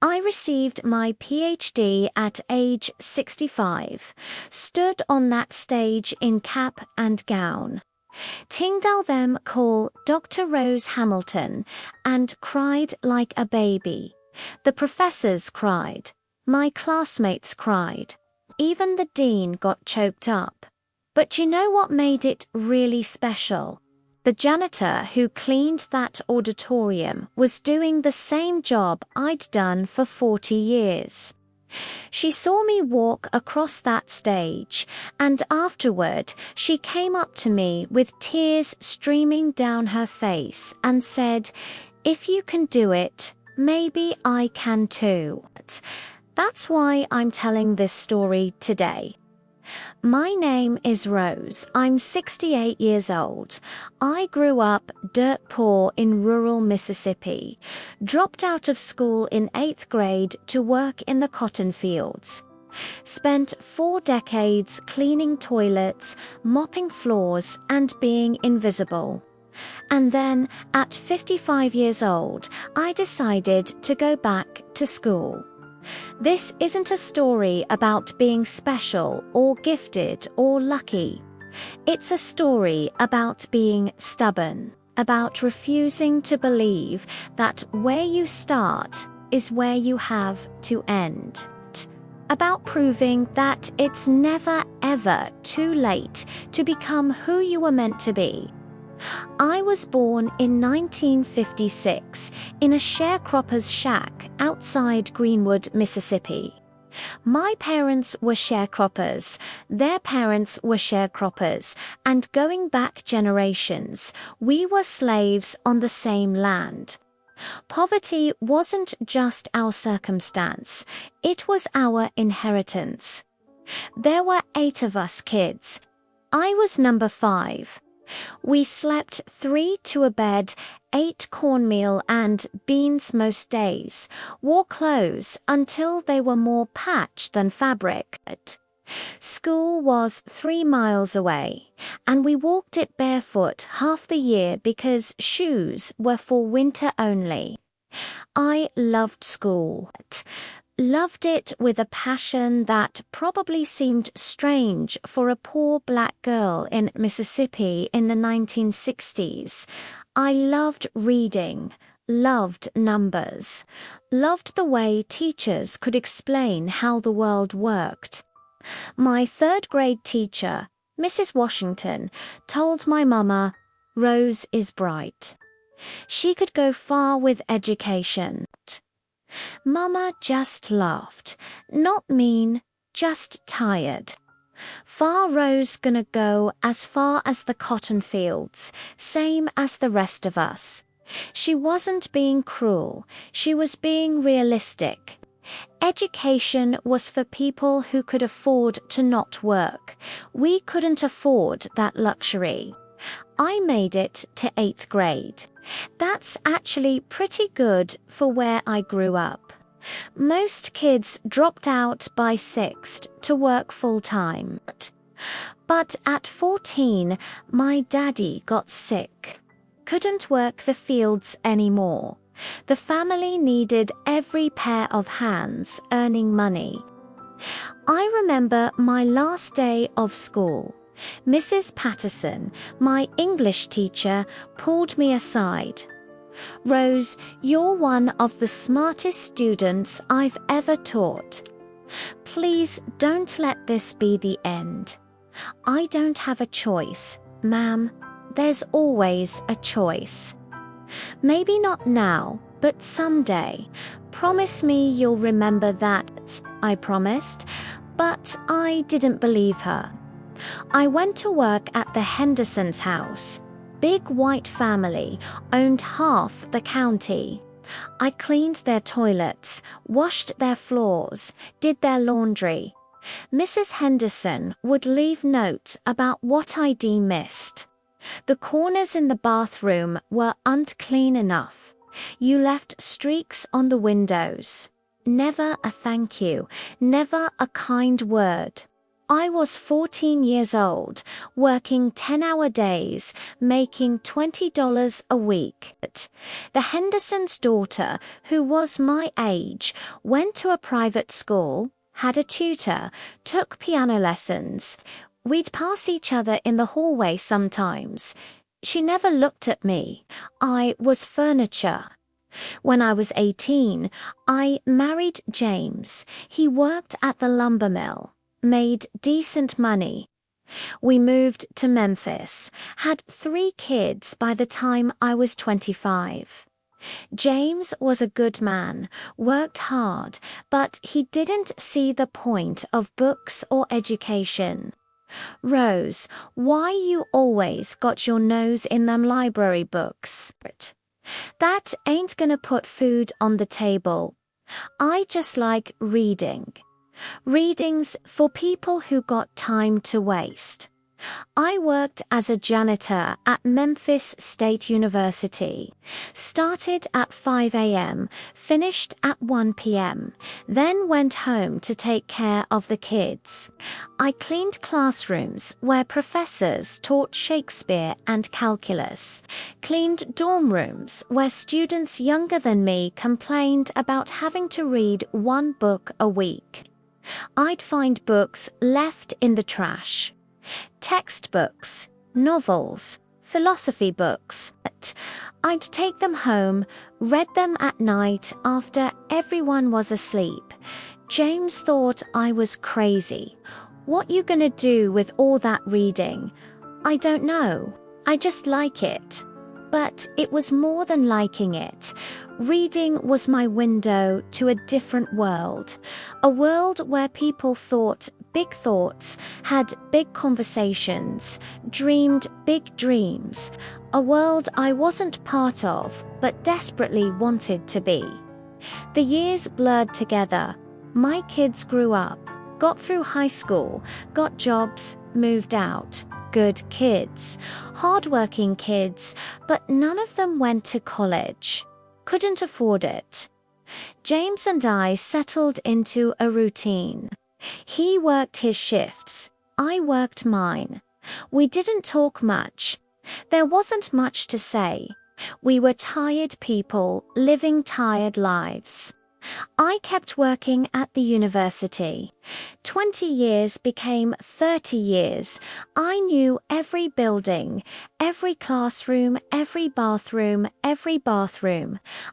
I received my PhD at age 65, stood on that stage in cap and gown. Tingdal them call Dr. Rose Hamilton and cried like a baby. The professors cried. My classmates cried. Even the dean got choked up. But you know what made it really special? The janitor who cleaned that auditorium was doing the same job I'd done for 40 years. She saw me walk across that stage, and afterward she came up to me with tears streaming down her face and said, "If you can do it, maybe I can too." That's why I'm telling this story today. My name is Rose. I'm 68 years old. I grew up dirt poor in rural Mississippi, dropped out of school in 8th grade to work in the cotton fields, spent 4 decades cleaning toilets, mopping floors, and being invisible. And then, at 55 years old, I decided to go back to school. This isn't a story about being special or gifted or lucky. It's a story about being stubborn, about refusing to believe that where you start is where you have to end. About proving that it's never ever too late to become who you were meant to be. I was born in 1956 in a sharecropper's shack outside Greenwood, Mississippi. My parents were sharecroppers, their parents were sharecroppers, and going back generations, we were slaves on the same land. Poverty wasn't just our circumstance, it was our inheritance. There were 8 of us kids. I was number 5. We slept 3 to a bed, ate cornmeal and beans most days, wore clothes until they were more patch than fabric. School was 3 miles away, and we walked it barefoot half the year because shoes were for winter only. I loved school. Loved it with a passion that probably seemed strange for a poor black girl in Mississippi in the 1960s. I loved reading, loved numbers, loved the way teachers could explain how the world worked. My 3rd grade teacher, Mrs. Washington, told my mama, "Rose is bright. She could go far with education." Mama just laughed. Not mean, just tired. Far Rose gonna go as far as the cotton fields, same as the rest of us. She wasn't being cruel, she was being realistic. Education was for people who could afford to not work. We couldn't afford that luxury. I made it to 8th grade. That's actually pretty good for where I grew up. Most kids dropped out by 6th to work full-time. But at 14, my daddy got sick. Couldn't work the fields anymore. The family needed every pair of hands earning money. I remember my last day of school. Mrs. Patterson, my English teacher, pulled me aside. "Rose, you're one of the smartest students I've ever taught. Please don't let this be the end. I don't have a choice, ma'am. There's always a choice. Maybe not now, but someday. Promise me you'll remember that." I promised, but I didn't believe her. I went to work at the Henderson's house. Big white family, owned half the county. I cleaned their toilets, washed their floors, did their laundry. Mrs. Henderson would leave notes about what I'd missed. The corners in the bathroom were unclean enough. You left streaks on the windows. Never a thank you, never a kind word. I was 14 years old, working 10-hour days, making $20 a week. The Henderson's daughter, who was my age, went to a private school, had a tutor, took piano lessons. We'd pass each other in the hallway sometimes. She never looked at me. I was furniture. When I was 18, I married James. He worked at the lumber mill, made decent money. We moved to Memphis, had 3 kids by the time I was 25. James was a good man, worked hard, but he didn't see the point of books or education. Rose, why you always got your nose in them library books? That ain't gonna put food on the table. I just like reading. Reading's for people who got time to waste. I worked as a janitor at Memphis State University. Started at 5 a.m., finished at 1 p.m., then went home to take care of the kids. I cleaned classrooms where professors taught Shakespeare and calculus, cleaned dorm rooms where students younger than me complained about having to read 1 book a week. I'd find books left in the trash. Textbooks, novels, philosophy books. I'd take them home, read them at night after everyone was asleep. James thought I was crazy. What you gonna do with all that reading? I don't know. I just like it. But it was more than liking it. Reading was my window to a different world. A world where people thought big thoughts, had big conversations, dreamed big dreams. A world I wasn't part of, but desperately wanted to be. The years blurred together. My kids grew up, got through high school, got jobs, moved out. Good kids, hardworking kids, but none of them went to college. Couldn't afford it. James and I settled into a routine. He worked his shifts, I worked mine. We didn't talk much. There wasn't much to say. We were tired people living tired lives. I kept working at the university. 20 years became 30 years. I knew every building, every classroom, every bathroom.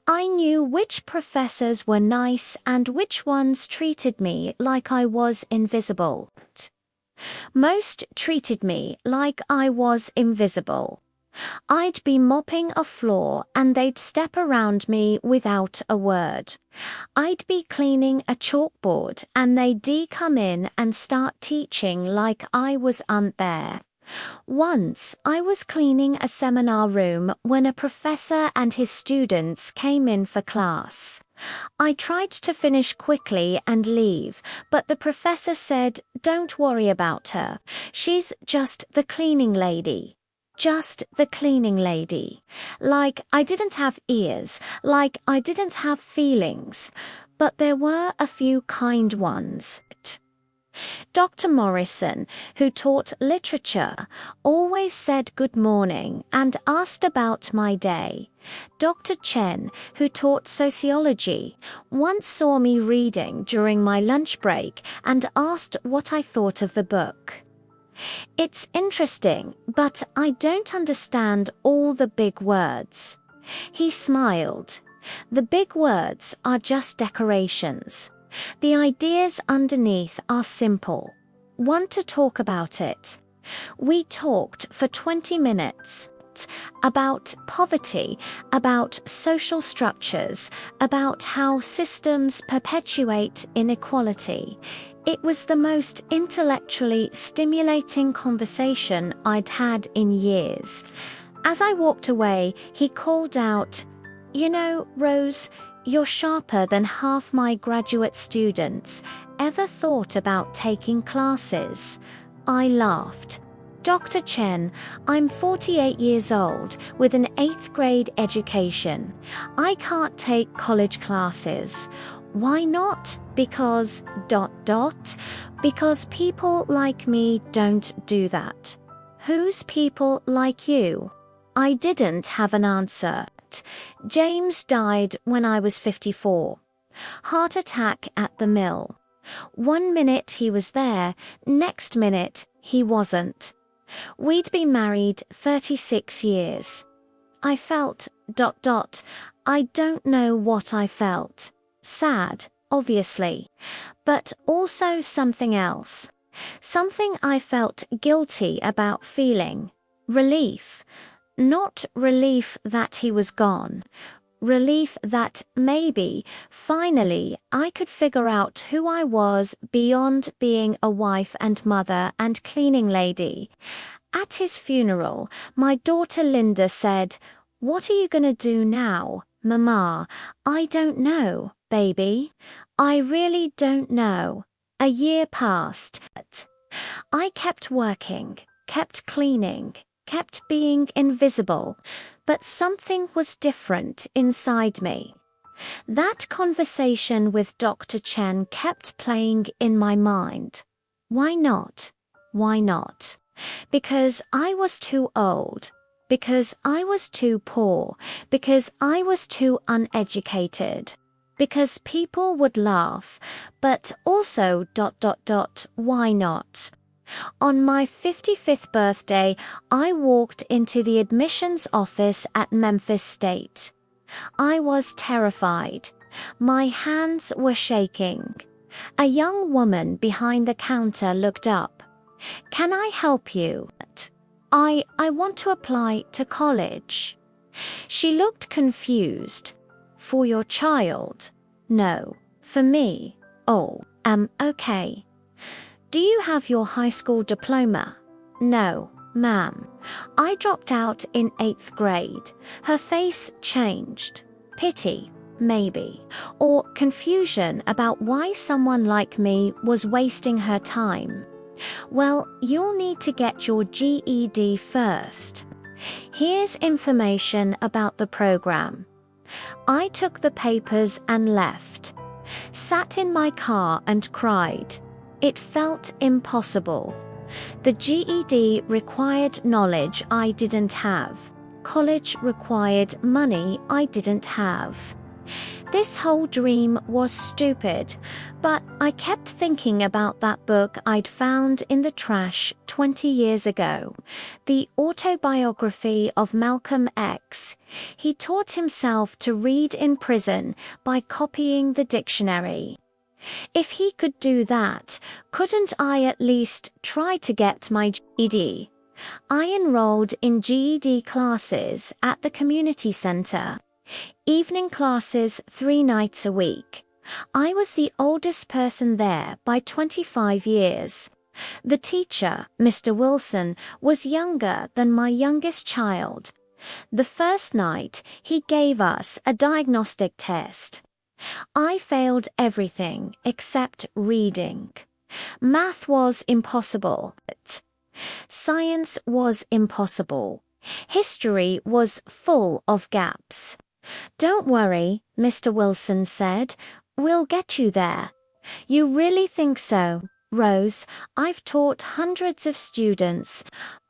I knew which professors were nice and which ones treated me like I was invisible. Most treated me like I was invisible. I'd be mopping a floor and they'd step around me without a word. I'd be cleaning a chalkboard and they'd come in and start teaching like I wasn't there. Once I was cleaning a seminar room when a professor and his students came in for class. I tried to finish quickly and leave, but the professor said, "Don't worry about her. She's just the cleaning lady." Just the cleaning lady. Like I didn't have ears, like I didn't have feelings, but there were a few kind ones. Dr. Morrison, who taught literature, always said good morning and asked about my day. Dr. Chen, who taught sociology, once saw me reading during my lunch break and asked what I thought of the book. It's interesting, but I don't understand all the big words. He smiled. The big words are just decorations. The ideas underneath are simple. Want to talk about it? We talked for 20 minutes. About poverty, about social structures, about how systems perpetuate inequality. It was the most intellectually stimulating conversation I'd had in years. As I walked away, he called out, "You know, Rose, you're sharper than half my graduate students. Ever thought about taking classes?" I laughed. Dr. Chen, I'm 48 years old with an 8th grade education. I can't take college classes. Why not? Because ... Because people like me don't do that. Who's people like you? I didn't have an answer. James died when I was 54. Heart attack at the mill. 1 minute he was there, next minute he wasn't. We'd been married 36 years. I felt ... I don't know what I felt. Sad, obviously, but also something else. Something I felt guilty about feeling. Relief. Not relief that he was gone. Relief that maybe, finally, I could figure out who I was beyond being a wife and mother and cleaning lady. At his funeral, my daughter Linda said, "What are you gonna do now, Mama?" "I don't know, baby. I really don't know." A year passed. I kept working, kept cleaning, kept being invisible, but something was different inside me. That conversation with Dr. Chen kept playing in my mind. Why not? Why not? Because I was too old. Because I was too poor. Because I was too uneducated. Because people would laugh. But also ... Why not? On my 55th birthday, I walked into the admissions office at Memphis State. I was terrified. My hands were shaking. A young woman behind the counter looked up. "Can I help you?" I want to apply to college." She looked confused. "For your child?" "No, for me." "Oh, okay. Do you have your high school diploma?" "No, ma'am. I dropped out in 8th grade." Her face changed. Pity, maybe, or confusion about why someone like me was wasting her time. "Well, you'll need to get your GED first. Here's information about the program." I took the papers and left. Sat in my car and cried. It felt impossible. The GED required knowledge I didn't have. College required money I didn't have. This whole dream was stupid, but I kept thinking about that book I'd found in the trash 20 years ago, the autobiography of Malcolm X. He taught himself to read in prison by copying the dictionary. If he could do that, couldn't I at least try to get my GED? I enrolled in GED classes at the community center. Evening classes 3 nights a week. I was the oldest person there by 25 years. The teacher, Mr. Wilson, was younger than my youngest child. The first night, he gave us a diagnostic test. I failed everything except reading. Math was impossible. Science was impossible. History was full of gaps. "Don't worry," Mr. Wilson said. "We'll get you there." "You really think so, Rose? I've taught hundreds of students.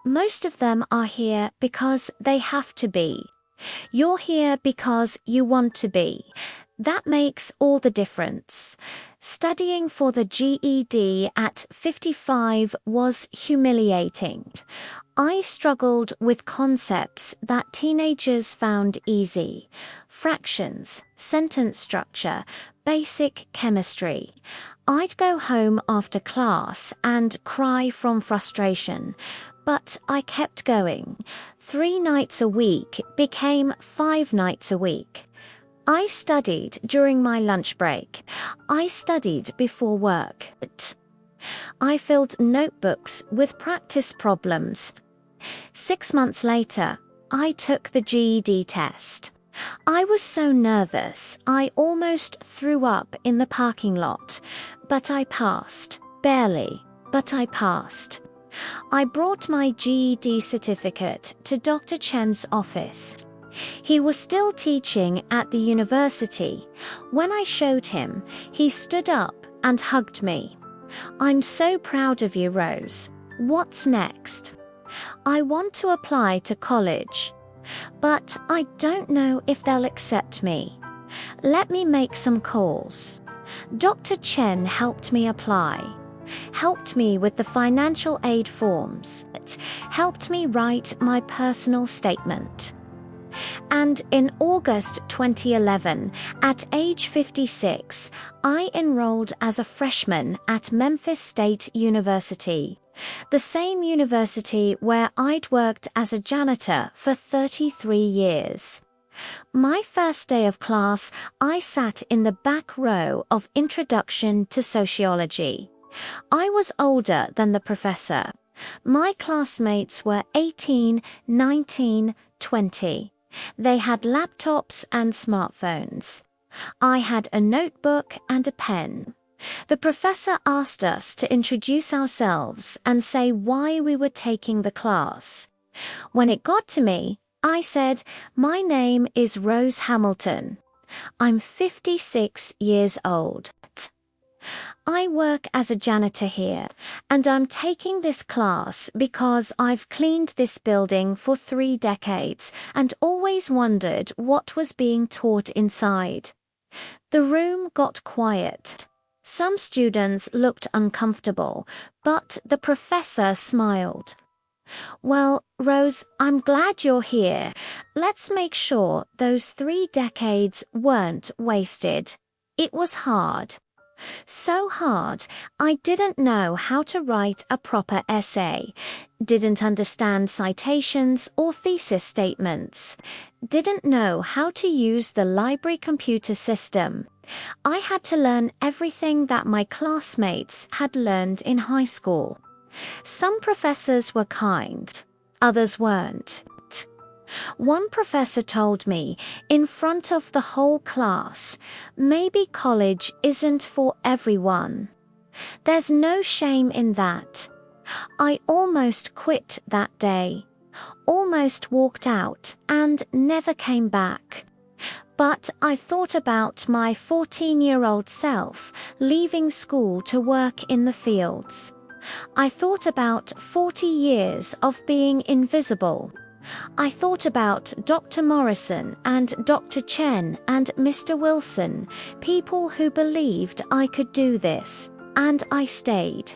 Most of them are here because they have to be. You're here because you want to be. That makes all the difference." Studying for the GED at 55 was humiliating. I struggled with concepts that teenagers found easy. Fractions, sentence structure, basic chemistry. I'd go home after class and cry from frustration. But I kept going. 3 nights a week became 5 nights a week. I studied during my lunch break. I studied before work. I filled notebooks with practice problems. 6 months later, I took the GED test. I was so nervous, I almost threw up in the parking lot. But I passed. Barely, but I passed. I brought my GED certificate to Dr. Chen's office. He was still teaching at the university. When I showed him, he stood up, and hugged me. "I'm so proud of you, Rose. What's next?" "I want to apply to college, but I don't know if they'll accept me. Let me make some calls." Dr. Chen helped me apply, helped me with the financial aid forms, helped me write my personal statement. And in August 2011, at age 56, I enrolled as a freshman at Memphis State University, the same university where I'd worked as a janitor for 33 years. My first day of class, I sat in the back row of Introduction to Sociology. I was older than the professor. My classmates were 18, 19, 20. They had laptops and smartphones. I had a notebook and a pen. The professor asked us to introduce ourselves and say why we were taking the class. When it got to me, I said, "My name is Rose Hamilton. I'm 56 years old. I work as a janitor here, and I'm taking this class because I've cleaned this building for 3 decades and always wondered what was being taught inside." The room got quiet. Some students looked uncomfortable, but the professor smiled. "Well, Rose, I'm glad you're here. Let's make sure those 3 decades weren't wasted. It was hard. So hard, I didn't know how to write a proper essay, didn't understand citations or thesis statements, didn't know how to use the library computer system. I had to learn everything that my classmates had learned in high school. Some professors were kind, others weren't. One professor told me, in front of the whole class, maybe college isn't for everyone. There's no shame in that. I almost quit that day, almost walked out and never came back. But I thought about my 14-year-old self leaving school to work in the fields. I thought about 40 years of being invisible. I thought about Dr. Morrison and Dr. Chen and Mr. Wilson, people who believed I could do this, and I stayed.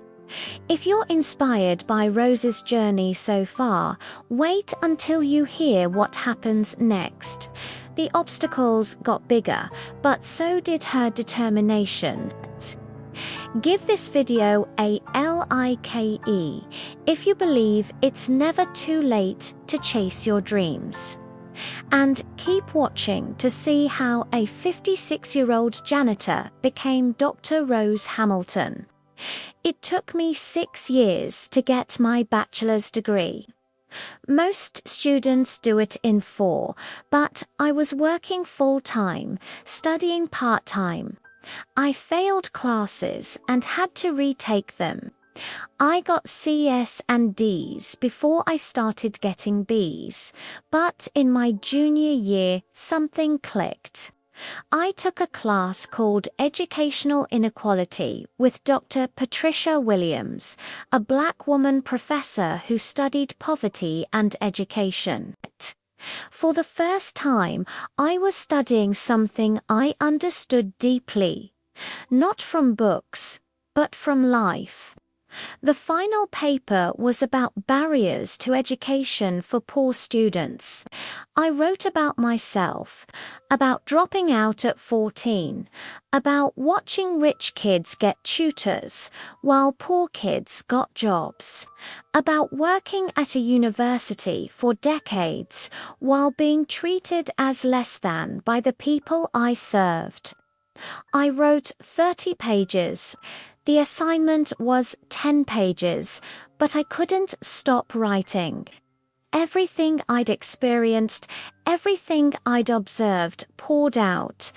If you're inspired by Rose's journey so far, wait until you hear what happens next. The obstacles got bigger, but so did her determination. Give this video a like if you believe it's never too late to chase your dreams. And keep watching to see how a 56-year-old janitor became Dr. Rose Hamilton. It took me 6 years to get my bachelor's degree. Most students do it in 4, but I was working full-time, studying part-time. I failed classes and had to retake them. I got Cs and Ds before I started getting Bs, but in my junior year something clicked. I took a class called Educational Inequality with Dr. Patricia Williams, a black woman professor who studied poverty and education. For the first time, I was studying something I understood deeply, not from books, but from life. The final paper was about barriers to education for poor students. I wrote about myself, about dropping out at 14, about watching rich kids get tutors while poor kids got jobs, about working at a university for decades while being treated as less than by the people I served. I wrote 30 pages. The assignment was 10 pages, but I couldn't stop writing. Everything I'd experienced, everything I'd observed poured out.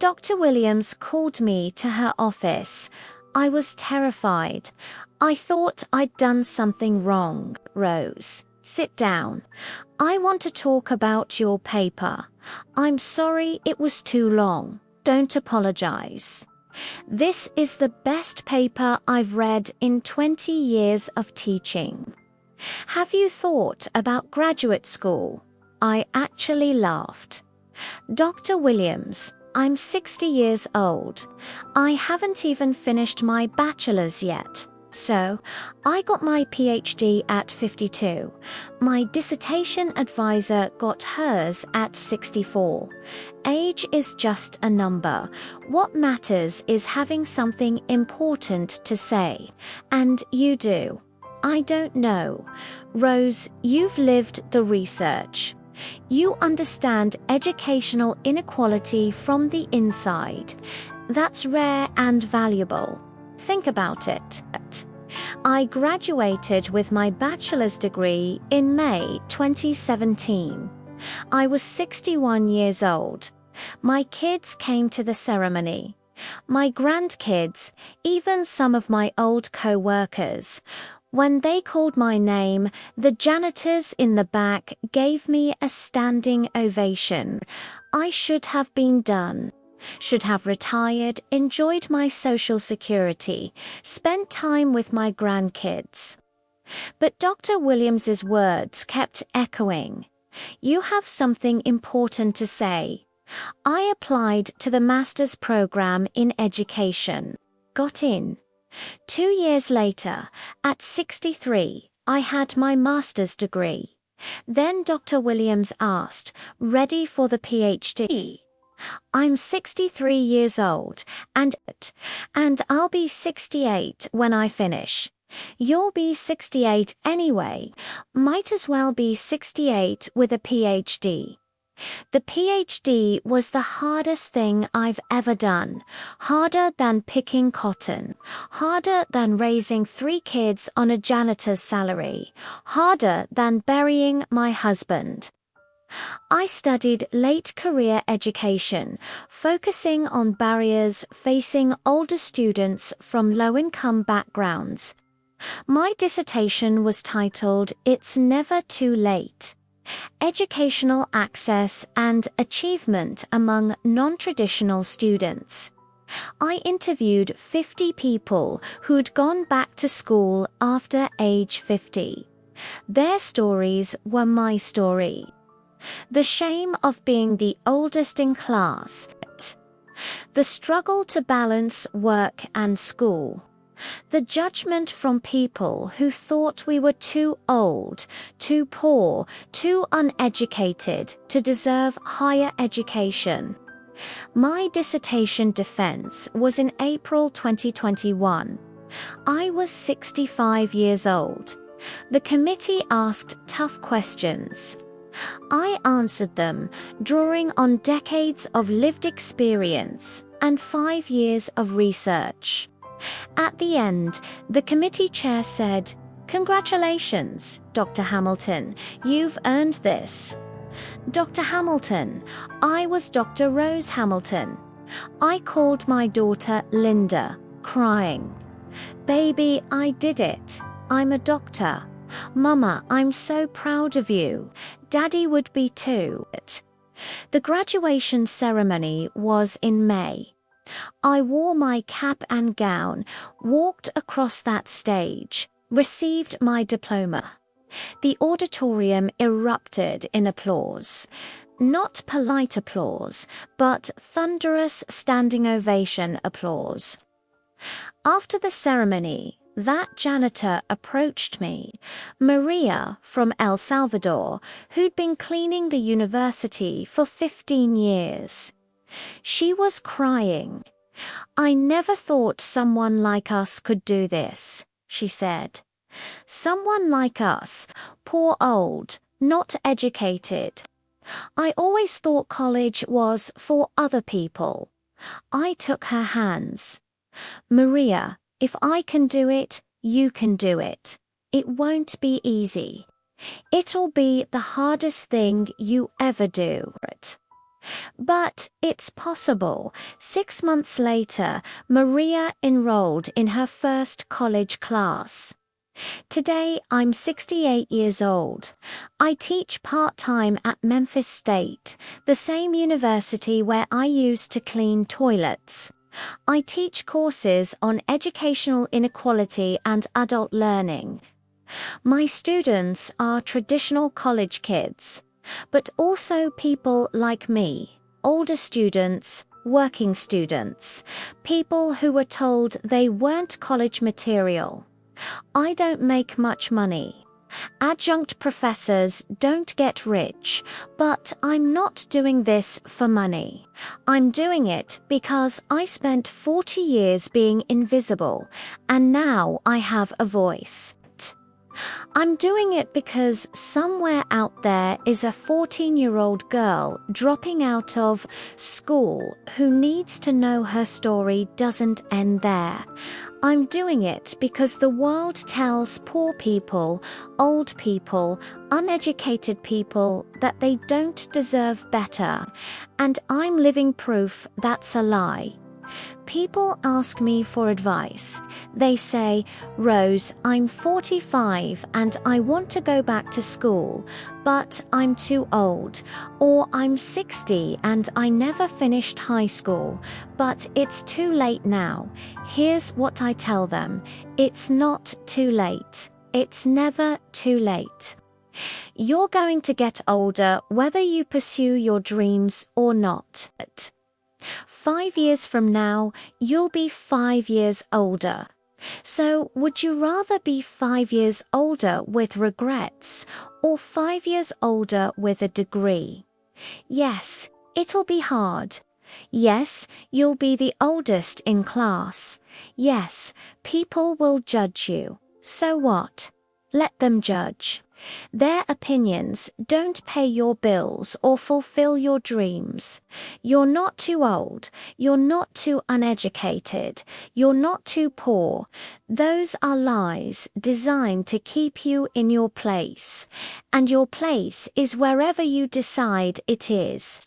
Dr. Williams called me to her office. I was terrified. I thought I'd done something wrong. "Rose, sit down. I want to talk about your paper. I'm sorry it was too long. Don't apologize." This is the best paper I've read in 20 years of teaching. Have you thought about graduate school? I actually laughed. Dr. Williams, I'm 60 years old. I haven't even finished my bachelor's yet. So, I got my PhD at 52. My dissertation advisor got hers at 64. Age is just a number. What matters is having something important to say. And you do. I don't know. Rose, you've lived the research. You understand educational inequality from the inside. That's rare and valuable. Think about it. I graduated with my bachelor's degree in May 2017. I was 61 years old. My kids came to the ceremony. My grandkids, even some of my old co-workers. When they called my name, the janitors in the back gave me a standing ovation. I should have been done. Should have retired, enjoyed my social security, spent time with my grandkids. But Dr. Williams's words kept echoing. You have something important to say. I applied to the master's program in education. Got in. 2 years later, at 63, I had my master's degree. Then Dr. Williams asked, ready for the PhD? I'm 63 years old, and I'll be 68 when I finish. You'll be 68 anyway. Might as well be 68 with a PhD. The PhD was the hardest thing I've ever done. Harder than picking cotton. Harder than raising 3 kids on a janitor's salary. Harder than burying my husband. I studied late career education, focusing on barriers facing older students from low-income backgrounds. My dissertation was titled, It's Never Too Late. Educational Access and Achievement Among Non-Traditional Students. I interviewed 50 people who'd gone back to school after age 50. Their stories were my story. The shame of being the oldest in class. The struggle to balance work and school. The judgment from people who thought we were too old, too poor, too uneducated to deserve higher education. My dissertation defense was in April 2021. I was 65 years old. The committee asked tough questions. I answered them, drawing on decades of lived experience and 5 years of research. At the end, the committee chair said, "Congratulations, Dr. Hamilton, you've earned this." Dr. Hamilton, I was Dr. Rose Hamilton. I called my daughter Linda, crying. "Baby, I did it. I'm a doctor. Mama, I'm so proud of you. Daddy would be too." The graduation ceremony was in May. I wore my cap and gown, walked across that stage, received my diploma. The auditorium erupted in applause. Not polite applause, but thunderous standing ovation applause. After the ceremony, that janitor approached me, Maria from El Salvador, who'd been cleaning the university for 15 years. She was crying. "I never thought someone like us could do this," she said. "Someone like us, poor old, not educated. I always thought college was for other people." I took her hands. "Maria, if I can do it, you can do it. It won't be easy. It'll be the hardest thing you ever do. But it's possible." 6 months later, Maria enrolled in her first college class. Today, I'm 68 years old. I teach part-time at Memphis State, the same university where I used to clean toilets. I teach courses on educational inequality and adult learning. My students are traditional college kids, but also people like me, older students, working students, people who were told they weren't college material. I don't make much money. Adjunct professors don't get rich, but I'm not doing this for money. I'm doing it because I spent 40 years being invisible, and now I have a voice. I'm doing it because somewhere out there is a 14-year-old girl dropping out of school who needs to know her story doesn't end there. I'm doing it because the world tells poor people, old people, uneducated people that they don't deserve better, and I'm living proof that's a lie. People ask me for advice. They say, "Rose, I'm 45 and I want to go back to school, but I'm too old." Or "I'm 60 and I never finished high school, but it's too late now." Here's what I tell them. It's not too late. It's never too late. You're going to get older whether you pursue your dreams or not. 5 years from now, you'll be 5 years older. So would you rather be 5 years older with regrets or 5 years older with a degree? Yes, it'll be hard. Yes, you'll be the oldest in class. Yes, people will judge you. So what? Let them judge. Their opinions don't pay your bills or fulfill your dreams. You're not too old. You're not too uneducated. You're not too poor. Those are lies designed to keep you in your place. And your place is wherever you decide it is.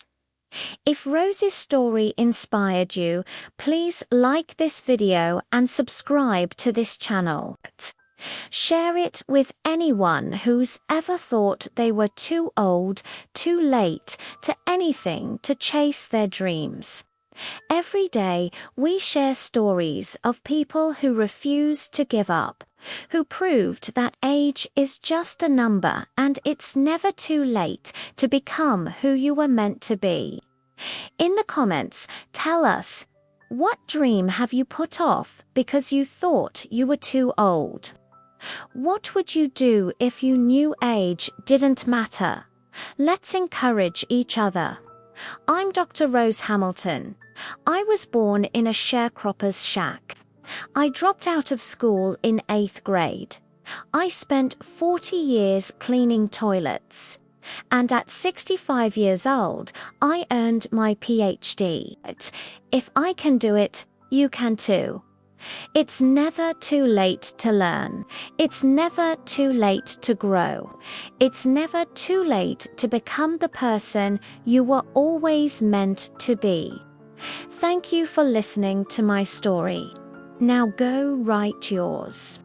If Rose's story inspired you, please like this video and subscribe to this channel. Share it with anyone who's ever thought they were too old, too late to anything to chase their dreams. Every day, we share stories of people who refuse to give up, who proved that age is just a number and it's never too late to become who you were meant to be. In the comments, tell us, what dream have you put off because you thought you were too old? What would you do if you knew age didn't matter? Let's encourage each other. I'm Dr. Rose Hamilton. I was born in a sharecropper's shack. I dropped out of school in 8th grade. I spent 40 years cleaning toilets. And at 65 years old, I earned my PhD. If I can do it, you can too. It's never too late to learn. It's never too late to grow. It's never too late to become the person you were always meant to be. Thank you for listening to my story. Now go write yours.